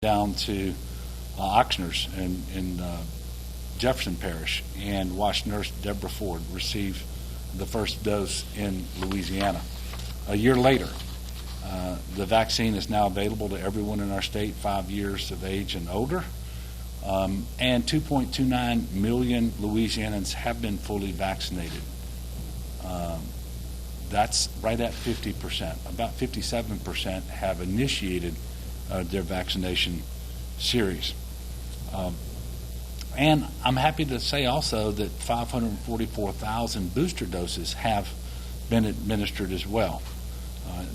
down to Oxnard in Jefferson Parish and watched Nurse Deborah Ford receive the first dose in Louisiana. A year later, the vaccine is now available to everyone in our state 5 years of age and older, and 2.29 million Louisianans have been fully vaccinated. That's right at 50%. About 57% have initiated their vaccination series. And I'm happy to say also that 544,000 booster doses have been administered as well.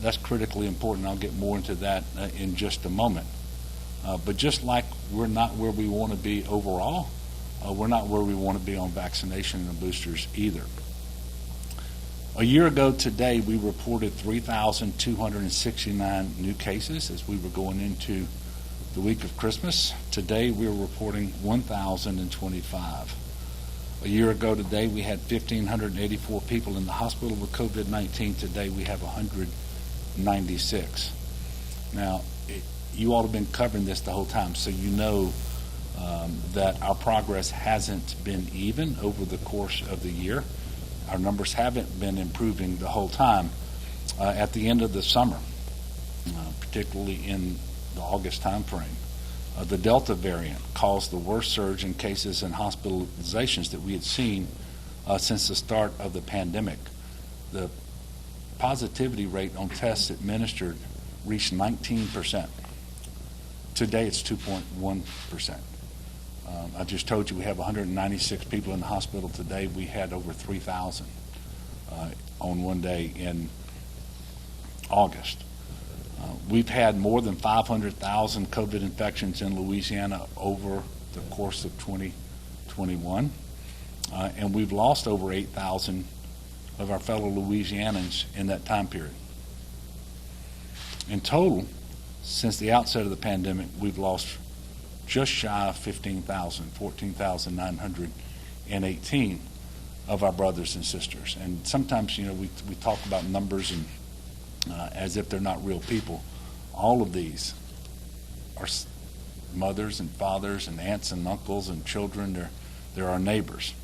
That's critically important. I'll get more into that in just a moment. But just like we're not where we want to be overall, we're not where we want to be on vaccination and boosters either. A year ago today, we reported 3,269 new cases as we were going into the week of Christmas. Today, we're reporting 1,025. A year ago today, we had 1,584 people in the hospital with COVID-19. Today, we have 196. Now, you all have been covering this the whole time, so you know that our progress hasn't been even over the course of the year. Our numbers haven't been improving the whole time. At the end of the summer, particularly in the August time frame, the Delta variant caused the worst surge in cases and hospitalizations that we had seen since the start of the pandemic. The positivity rate on tests administered reached 19%. Today it's 2.1%. I just told you we have 196 people in the hospital today. We had over 3,000 on one day in August. We've had more than 500,000 COVID infections in Louisiana over the course of 2021, and we've lost over 8,000 of our fellow Louisianans in that time period. In total, since the outset of the pandemic, we've lost just shy of 15,000, 14,918 of our brothers and sisters. And sometimes, we talk about numbers and as if they're not real people. All of these are mothers and fathers and aunts and uncles and children. They're our neighbors.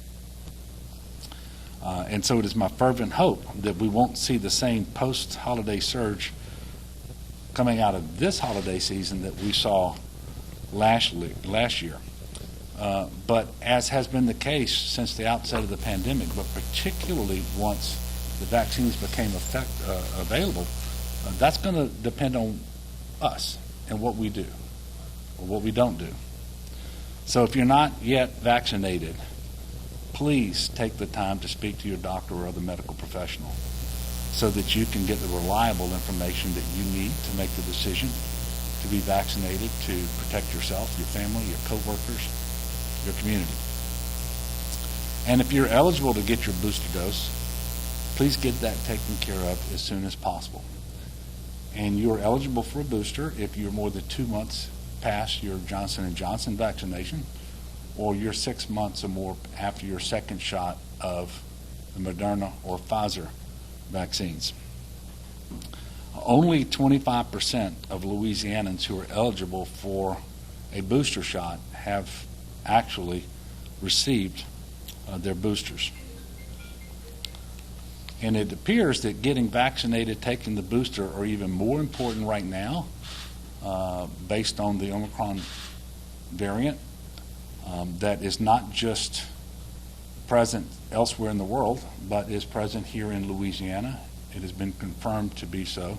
And so it is my fervent hope that we won't see the same post-holiday surge coming out of this holiday season that we saw last year. But as has been the case since the outset of the pandemic, but particularly once the vaccines became available, that's going to depend on us and what we do or what we don't do. So if you're not yet vaccinated, please take the time to speak to your doctor or other medical professional so that you can get the reliable information that you need to make the decision to be vaccinated, to protect yourself, your family, your coworkers, your community. And if you're eligible to get your booster dose, please get that taken care of as soon as possible. And you're eligible for a booster if you're more than 2 months past your Johnson & Johnson vaccination, or you're 6 months or more after your second shot of the Moderna or Pfizer vaccines. Only 25% of Louisianans who are eligible for a booster shot have actually received their boosters. And it appears that getting vaccinated, taking the booster, are even more important right now based on the Omicron variant that is not just present elsewhere in the world, but is present here in Louisiana. It has been confirmed to be so.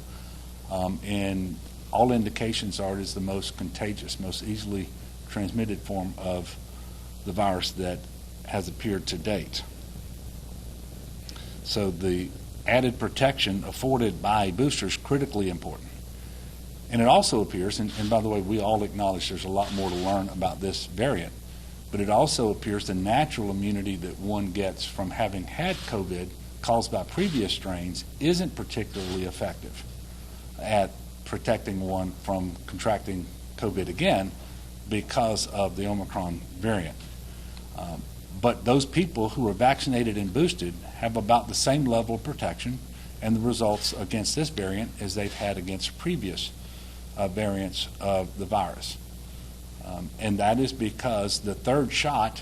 And all indications are it is the most contagious, most easily transmitted form of the virus that has appeared to date. So the added protection afforded by boosters is critically important. And it also appears, and by the way, we all acknowledge there's a lot more to learn about this variant, but it also appears the natural immunity that one gets from having had COVID caused by previous strains isn't particularly effective at protecting one from contracting COVID again because of the Omicron variant. But those people who are vaccinated and boosted have about the same level of protection and the results against this variant as they've had against previous variants of the virus. And that is because the third shot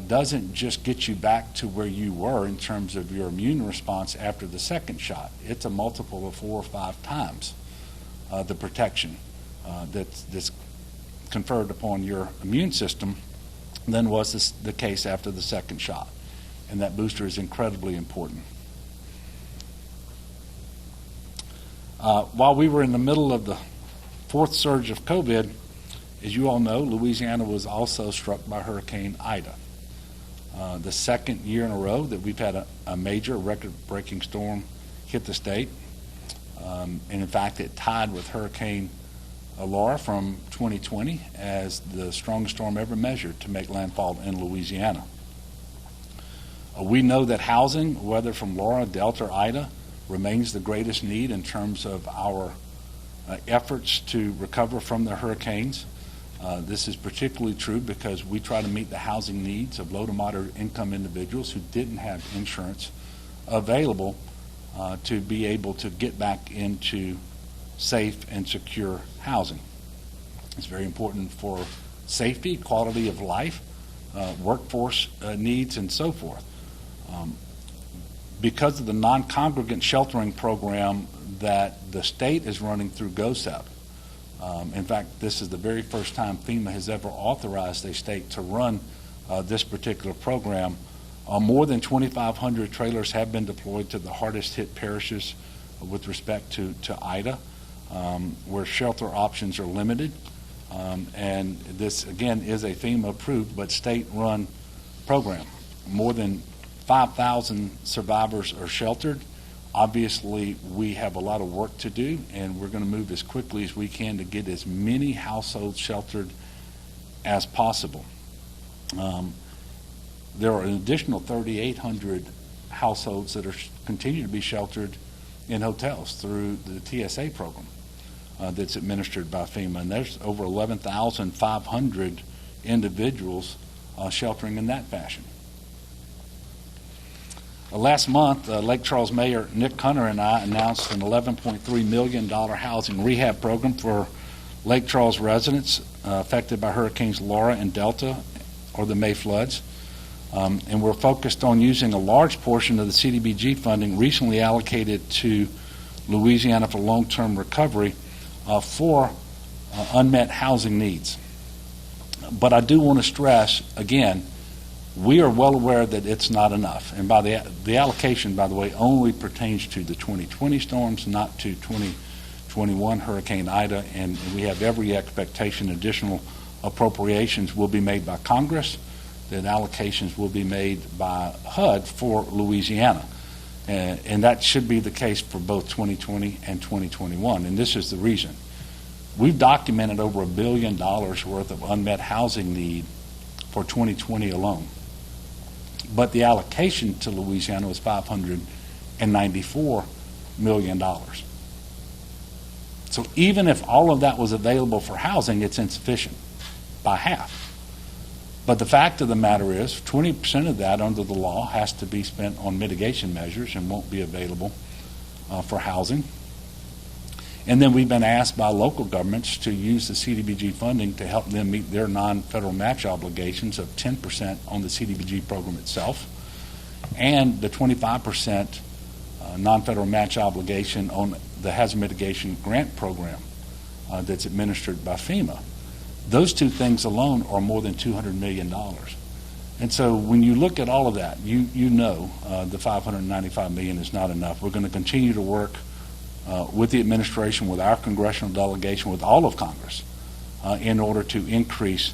doesn't just get you back to where you were in terms of your immune response after the second shot. It's a multiple of 4 or 5 times the protection that's conferred upon your immune system than was the case after the second shot. And that booster is incredibly important. While we were in the middle of the 4th surge of COVID, as you all know, Louisiana was also struck by Hurricane Ida. The second year in a row that we've had a major record-breaking storm hit the state. And in fact, it tied with Hurricane Laura from 2020 as the strongest storm ever measured to make landfall in Louisiana. We know that housing, whether from Laura, Delta, or Ida, remains the greatest need in terms of our efforts to recover from the hurricanes. This is particularly true because we try to meet the housing needs of low to moderate income individuals who didn't have insurance available to be able to get back into safe and secure housing. It's very important for safety, quality of life, workforce needs, and so forth. Because of the non-congregant sheltering program that the state is running through GOSEP, in fact, this is the very first time FEMA has ever authorized a state to run this particular program. More than 2,500 trailers have been deployed to the hardest hit parishes with respect to Ida, where shelter options are limited. And this, again, is a FEMA-approved but state-run program. More than 5,000 survivors are sheltered. Obviously, we have a lot of work to do, and we're going to move as quickly as we can to get as many households sheltered as possible. There are an additional 3,800 households that continue to be sheltered in hotels through the TSA program that's administered by FEMA, and there's over 11,500 individuals sheltering in that fashion. Last month, Lake Charles Mayor Nick Hunter and I announced an $11.3 million housing rehab program for Lake Charles residents affected by Hurricanes Laura and Delta or the May floods. And we're focused on using a large portion of the CDBG funding recently allocated to Louisiana for long-term recovery for unmet housing needs. But I do want to stress, again, we are well aware that it's not enough. And by the allocation, by the way, only pertains to the 2020 storms, not to 2021 Hurricane Ida. And we have every expectation additional appropriations will be made by Congress, that allocations will be made by HUD for Louisiana. And that should be the case for both 2020 and 2021. And this is the reason. We've documented over $1 billion worth of unmet housing need for 2020 alone. But the allocation to Louisiana was $594 million. So even if all of that was available for housing, it's insufficient by half. But the fact of the matter is 20% of that under the law has to be spent on mitigation measures and won't be available for housing. And then we've been asked by local governments to use the CDBG funding to help them meet their non-federal match obligations of 10% on the CDBG program itself and the 25% non-federal match obligation on the hazard mitigation grant program that's administered by FEMA. Those two things alone are more than $200 million. And so when you look at all of that, you know the $595 million is not enough. We're going to continue to work with the administration, with our congressional delegation, with all of Congress, in order to increase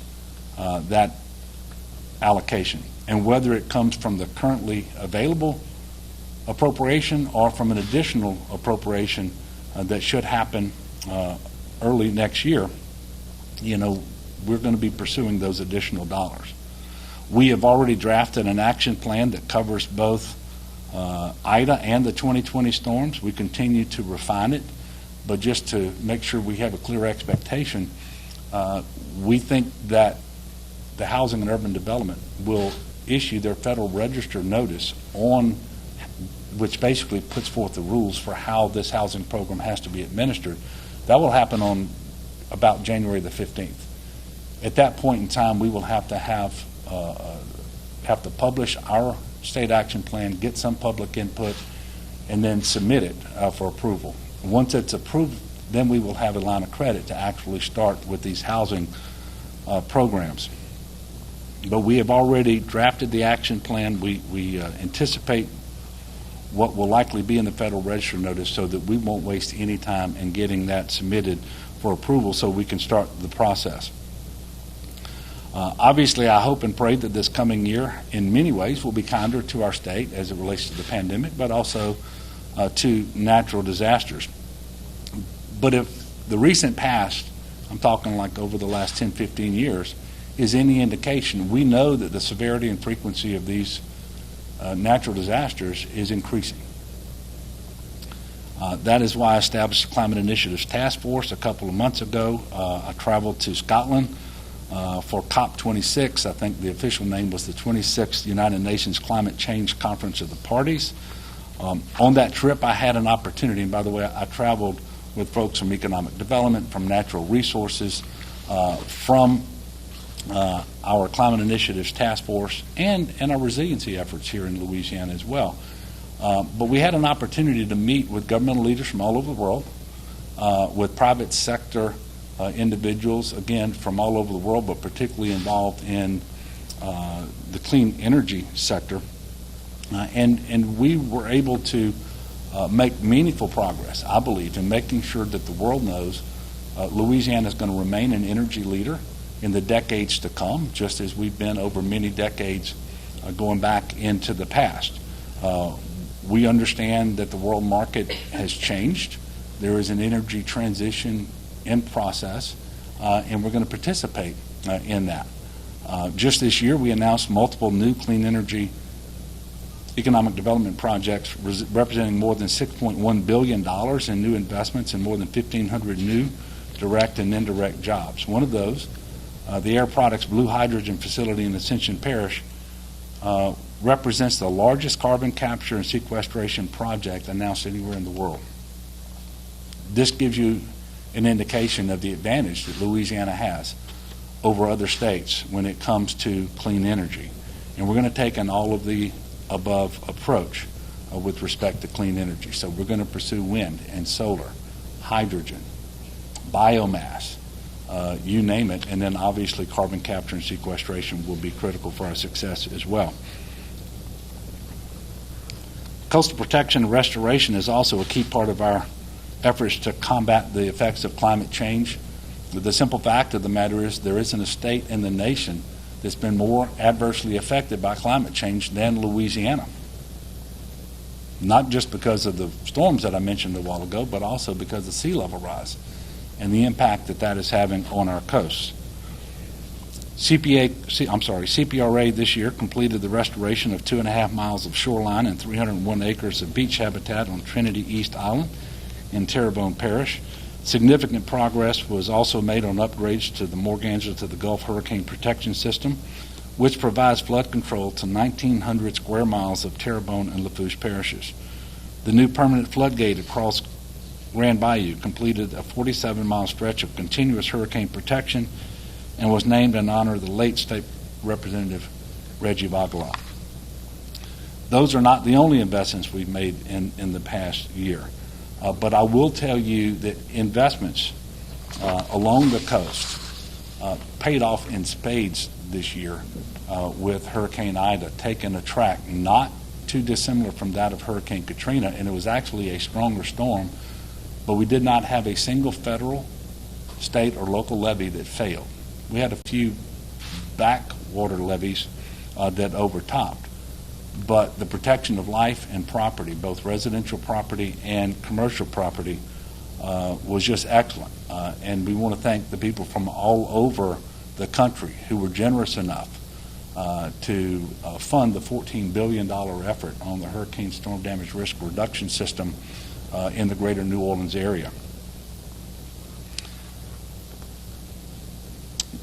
that allocation. And whether it comes from the currently available appropriation or from an additional appropriation that should happen early next year, you know, we're going to be pursuing those additional dollars. We have already drafted an action plan that covers both Ida and the 2020 storms. We continue to refine it, but just to make sure we have a clear expectation, we think that the Housing and Urban Development will issue their Federal Register notice on, which basically puts forth the rules for how this housing program has to be administered. That will happen on about January the 15th. At that point in time, we will have to publish our state action plan, get some public input, and then submit it for approval. Once it's approved, then we will have a line of credit to actually start with these housing programs. But we have already drafted the action plan. We anticipate what will likely be in the Federal Register notice so that we won't waste any time in getting that submitted for approval so we can start the process. Obviously, I hope and pray that this coming year, in many ways, will be kinder to our state as it relates to the pandemic, but also to natural disasters. But if the recent past, I'm talking like over the last 10, 15 years, is any indication, we know that the severity and frequency of these natural disasters is increasing. That is why I established the Climate Initiatives Task Force a couple of months ago. I traveled to Scotland for COP26. I think the official name was the 26th United Nations Climate Change Conference of the Parties. On that trip, I had an opportunity, and by the way, I traveled with folks from economic development, from natural resources, from our Climate Initiatives Task Force, and our resiliency efforts here in Louisiana as well. But we had an opportunity to meet with governmental leaders from all over the world, with private sector individuals, again, from all over the world, but particularly involved in the clean energy sector. And we were able to make meaningful progress, I believe, in making sure that the world knows Louisiana is going to remain an energy leader in the decades to come, just as we've been over many decades going back into the past. We understand that the world market has changed. There is an energy transition in process, and we're going to participate in that. Just this year, we announced multiple new clean energy economic development projects representing more than $6.1 billion in new investments and more than 1,500 new direct and indirect jobs. One of those, the Air Products Blue Hydrogen facility in Ascension Parish, represents the largest carbon capture and sequestration project announced anywhere in the world. This gives you an indication of the advantage that Louisiana has over other states when it comes to clean energy. And we're going to take an all of the above approach with respect to clean energy. So we're going to pursue wind and solar, hydrogen, biomass, you name it, and then obviously carbon capture and sequestration will be critical for our success as well. Coastal protection and restoration is also a key part of our efforts to combat the effects of climate change. The simple fact of the matter is there isn't a state in the nation that's been more adversely affected by climate change than Louisiana. Not just because of the storms that I mentioned a while ago, but also because of sea level rise and the impact that that is having on our coasts. CPRA this year completed the restoration of 2.5 miles of shoreline and 301 acres of beach habitat on Trinity East Island in Terrebonne Parish. Significant progress was also made on upgrades to the Morganza to the Gulf Hurricane Protection System, which provides flood control to 1,900 square miles of Terrebonne and Lafourche parishes. The new permanent floodgate across Grand Bayou completed a 47-mile stretch of continuous hurricane protection and was named in honor of the late State Representative Reggie Vagala. Those are not the only investments we've made in the past year. But I will tell you that investments along the coast paid off in spades this year with Hurricane Ida taking a track not too dissimilar from that of Hurricane Katrina, and it was actually a stronger storm, but we did not have a single federal, state, or local levee that failed. We had a few backwater levees that overtopped. But the protection of life and property, both residential property and commercial property, was just excellent. And we want to thank the people from all over the country who were generous enough to fund the $14 billion effort on the Hurricane Storm Damage Risk Reduction System in the greater New Orleans area.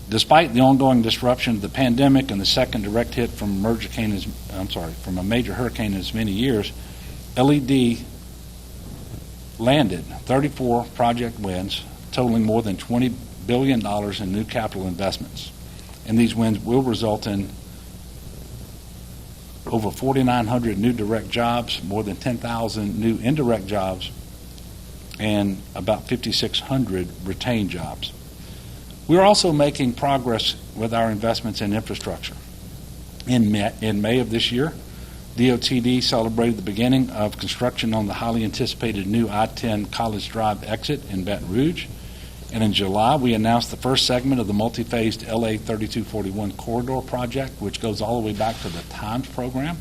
Despite the ongoing disruption of the pandemic and the second direct hit from a major hurricane in as many years, LED landed 34 project wins totaling more than $20 billion in new capital investments. And these wins will result in over 4,900 new direct jobs, more than 10,000 new indirect jobs, and about 5,600 retained jobs. We're also making progress with our investments in infrastructure. In May of this year, DOTD celebrated the beginning of construction on the highly anticipated new I-10 College Drive exit in Baton Rouge. And in July, we announced the first segment of the multi-phased LA 3241 corridor project, which goes all the way back to the TIMES program,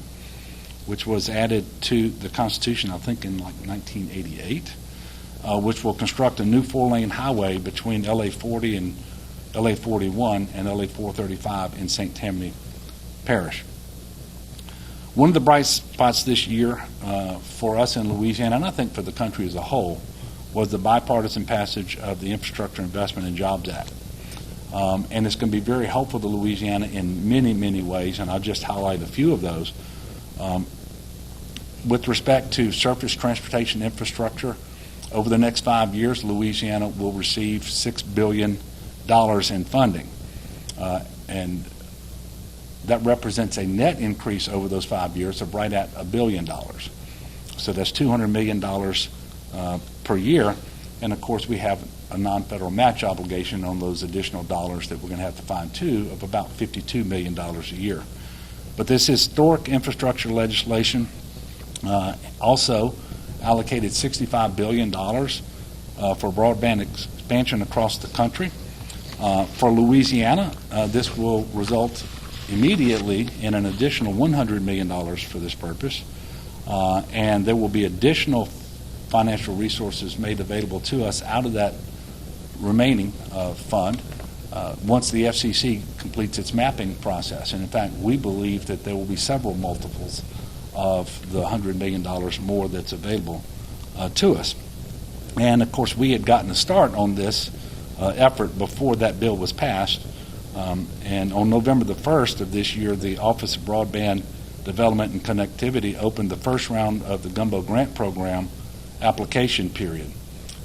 which was added to the Constitution, I think, in like 1988, which will construct a new four-lane highway between LA 40 and LA 41 and LA 435 in St. Tammany Parish. One of the bright spots this year for us in Louisiana, and I think for the country as a whole, was the bipartisan passage of the Infrastructure Investment and Jobs Act. And it's going to be very helpful to Louisiana in many, many ways, and I'll just highlight a few of those. With respect to surface transportation infrastructure, over the next 5 years, Louisiana will receive $6 billion in funding. And that represents a net increase over those 5 years of right at $1 billion. So that's $200 million per year, and of course we have a non-federal match obligation on those additional dollars that we're going to have to find too, of about $52 million a year. But this historic infrastructure legislation also allocated $65 billion for broadband expansion across the country. For Louisiana, this will result immediately in an additional $100 million for this purpose, and there will be additional financial resources made available to us out of that remaining fund once the FCC completes its mapping process. And in fact, we believe that there will be several multiples of the $100 million more that's available to us. And of course, we had gotten a start on this effort before that bill was passed. And on November the 1st of this year, the Office of Broadband Development and Connectivity opened the first round of the Gumbo Grant Program application period.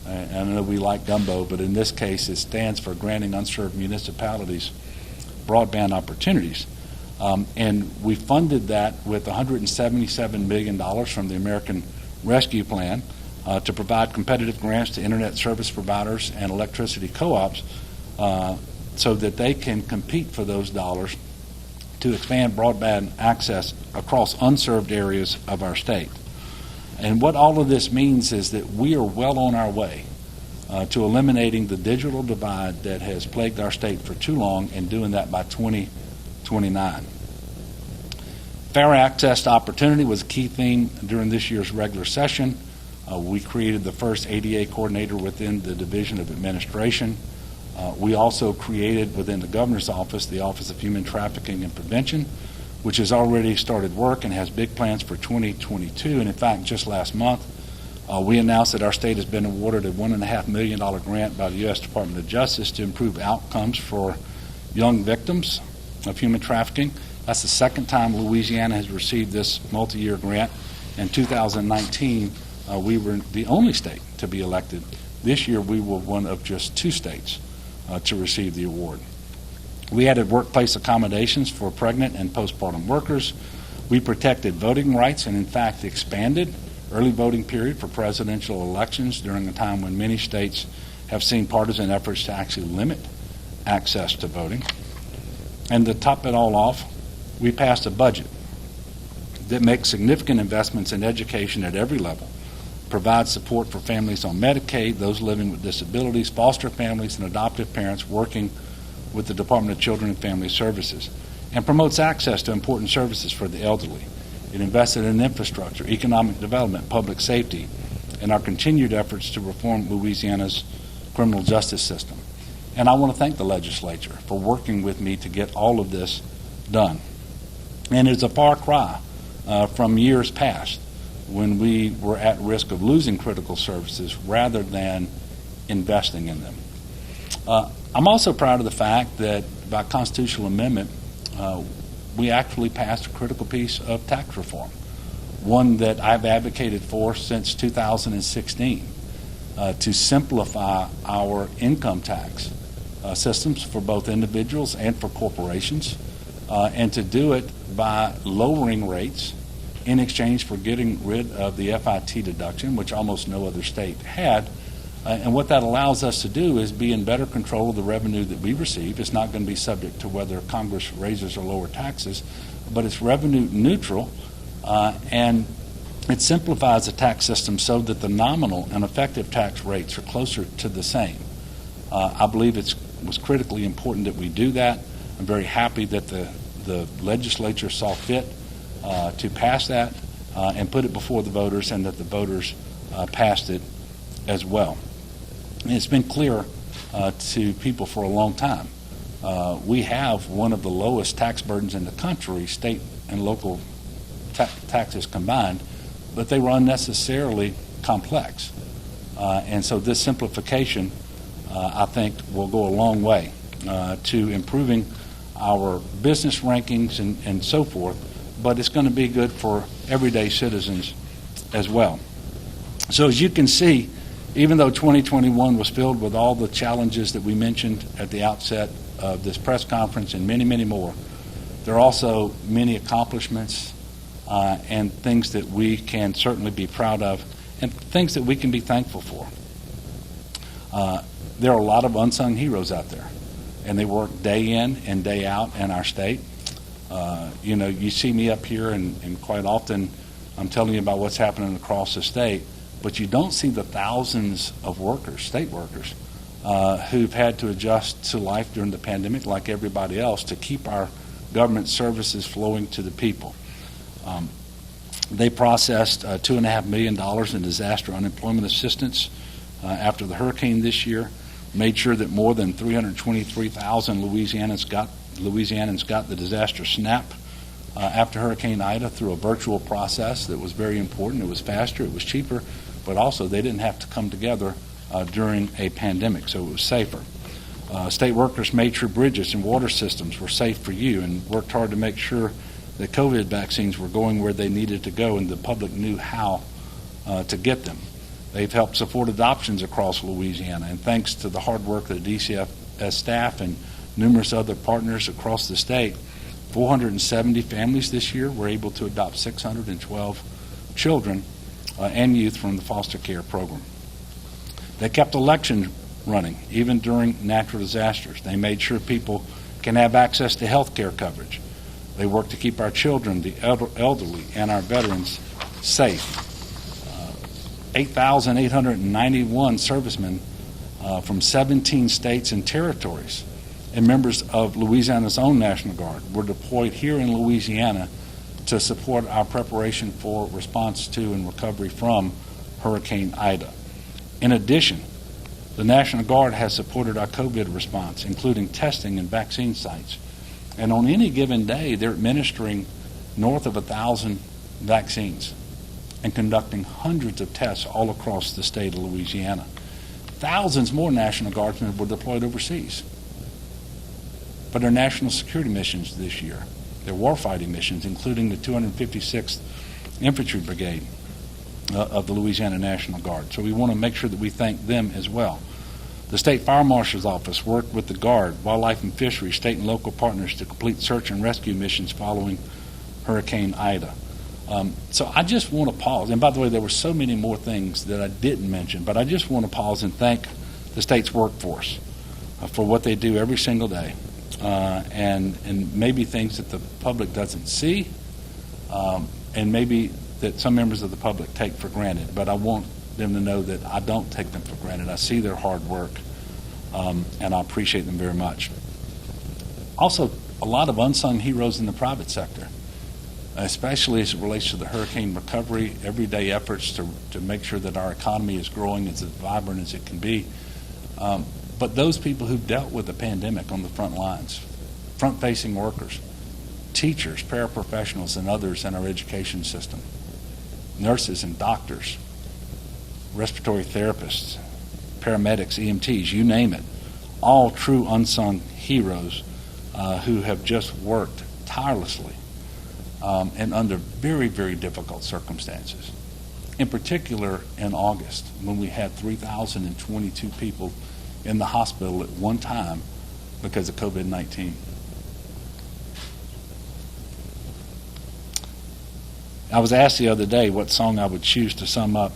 And I know we like Gumbo, but in this case it stands for Granting Unserved Municipalities Broadband Opportunities. And we funded that with $177 million from the American Rescue Plan to provide competitive grants to internet service providers and electricity co-ops so that they can compete for those dollars to expand broadband access across unserved areas of our state. And what all of this means is that we are well on our way to eliminating the digital divide that has plagued our state for too long, and doing that by 2029. Fair access to opportunity was a key theme during this year's regular session. We created the first ADA coordinator within the Division of Administration. We also created within the Governor's Office the Office of Human Trafficking and Prevention, which has already started work and has big plans for 2022. And in fact, just last month, we announced that our state has been awarded a $1.5 million grant by the U.S. Department of Justice to improve outcomes for young victims of human trafficking. That's the second time Louisiana has received this multi-year grant. In 2019, we were the only state to be elected. This year, we were one of just 2 states to receive the award. We added workplace accommodations for pregnant and postpartum workers. We protected voting rights and, in fact, expanded early voting period for presidential elections during a time when many states have seen partisan efforts to actually limit access to voting. And to top it all off, we passed a budget that makes significant investments in education at every level, provides support for families on Medicaid, those living with disabilities, foster families, and adoptive parents working with the Department of Children and Family Services, and promotes access to important services for the elderly. It invested in infrastructure, economic development, public safety, and our continued efforts to reform Louisiana's criminal justice system. And I want to thank the legislature for working with me to get all of this done. And it's a far cry from years past when we were at risk of losing critical services rather than investing in them. I'm also proud of the fact that by constitutional amendment, we actually passed a critical piece of tax reform, one that I've advocated for since 2016, to simplify our income tax systems for both individuals and for corporations, and to do it by lowering rates in exchange for getting rid of the FIT deduction, which almost no other state had. And what that allows us to do is be in better control of the revenue that we receive. It's not going to be subject to whether Congress raises or lower taxes, but it's revenue neutral, and it simplifies the tax system so that the nominal and effective tax rates are closer to the same. I believe it was critically important that we do that. I'm very happy that the legislature saw fit to pass that and put it before the voters, and that the voters passed it as well. And it's been clear to people for a long time. We have one of the lowest tax burdens in the country, state and local taxes combined, but they were unnecessarily complex. And so this simplification, I think, will go a long way to improving our business rankings and so forth, but it's going to be good for everyday citizens as well. So as you can see, even though 2021 was filled with all the challenges that we mentioned at the outset of this press conference and many, many more, there are also many accomplishments and things that we can certainly be proud of and things that we can be thankful for. There are a lot of unsung heroes out there, and they work day in and day out in our state. You see me up here, and quite often I'm telling you about what's happening across the state, but you don't see the thousands of workers, state workers, who've had to adjust to life during the pandemic like everybody else to keep our government services flowing to the people. They processed $2.5 million in disaster unemployment assistance after the hurricane this year, made sure that more than 323,000 Louisianans got the disaster SNAP after Hurricane Ida through a virtual process that was very important. It was faster, it was cheaper, but also they didn't have to come together during a pandemic, so it was safer. State workers made sure bridges and water systems were safe for you and worked hard to make sure that COVID vaccines were going where they needed to go and the public knew how to get them. They've helped support adoptions across Louisiana, and thanks to the hard work of the DCFS staff and numerous other partners across the state, 470 families this year were able to adopt 612 children and youth from the foster care program. They kept elections running, even during natural disasters. They made sure people can have access to health care coverage. They worked to keep our children, the elderly, and our veterans safe. 8,891 servicemen from 17 states and territories and members of Louisiana's own National Guard were deployed here in Louisiana to support our preparation for response to and recovery from Hurricane Ida. In addition, the National Guard has supported our COVID response, including testing and vaccine sites. And on any given day, they're administering north of 1,000 vaccines and conducting hundreds of tests all across the state of Louisiana. Thousands more National Guardsmen were deployed overseas for their national security missions this year, their warfighting missions, including the 256th Infantry Brigade of the Louisiana National Guard. So we want to make sure that we thank them as well. The State Fire Marshal's Office worked with the Guard, Wildlife and Fisheries, state and local partners to complete search and rescue missions following Hurricane Ida. So I just want to pause. And by the way, there were so many more things that I didn't mention, but I just want to pause and thank the state's workforce for what they do every single day, and maybe things that the public doesn't see, and maybe that some members of the public take for granted. But I want them to know that I don't take them for granted. I see their hard work, and I appreciate them very much. Also, a lot of unsung heroes in the private sector, especially as it relates to the hurricane recovery, everyday efforts to make sure that our economy is growing as vibrant as it can be. But those people who've dealt with the pandemic on the front lines, front-facing workers, teachers, paraprofessionals, and others in our education system, nurses and doctors, respiratory therapists, paramedics, EMTs, you name it, all true unsung heroes who have just worked tirelessly and under very, very difficult circumstances. In particular, in August, when we had 3,022 people in the hospital at one time because of COVID-19. I was asked the other day what song I would choose to sum up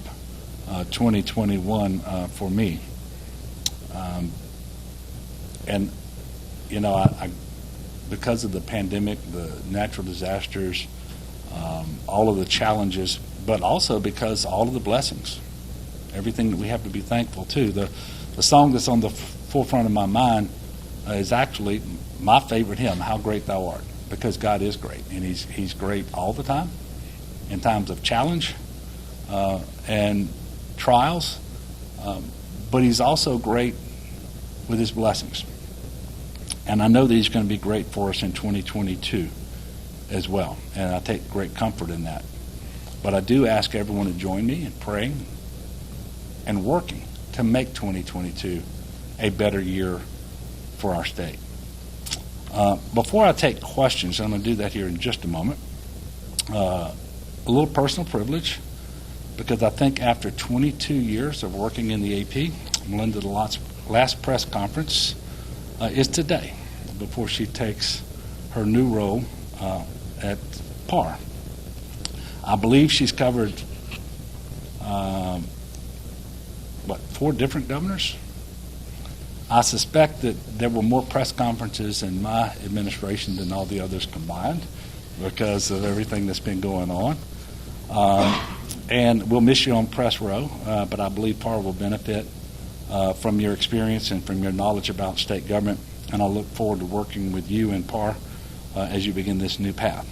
2021 for me. And, you know, I because of the pandemic, the natural disasters, all of the challenges, but also because all of the blessings, everything that we have to be thankful to. The song that's on the forefront of my mind is actually my favorite hymn, How Great Thou Art, because God is great, and He's great all the time, in times of challenge and trials, but He's also great with His blessings. And I know that He's going to be great for us in 2022 as well, and I take great comfort in that. But I do ask everyone to join me in praying and working to make 2022 a better year for our state. Before I take questions, I'm going to do that here in just a moment, a little personal privilege, because I think after 22 years of working in the AP, Melinda's last press conference is today, before she takes her new role at PAR. I believe she's covered, 4 different governors? I suspect that there were more press conferences in my administration than all the others combined because of everything that's been going on. And we'll miss you on press row, but I believe PAR will benefit from your experience and from your knowledge about state government, and I look forward to working with you and PAR as you begin this new path.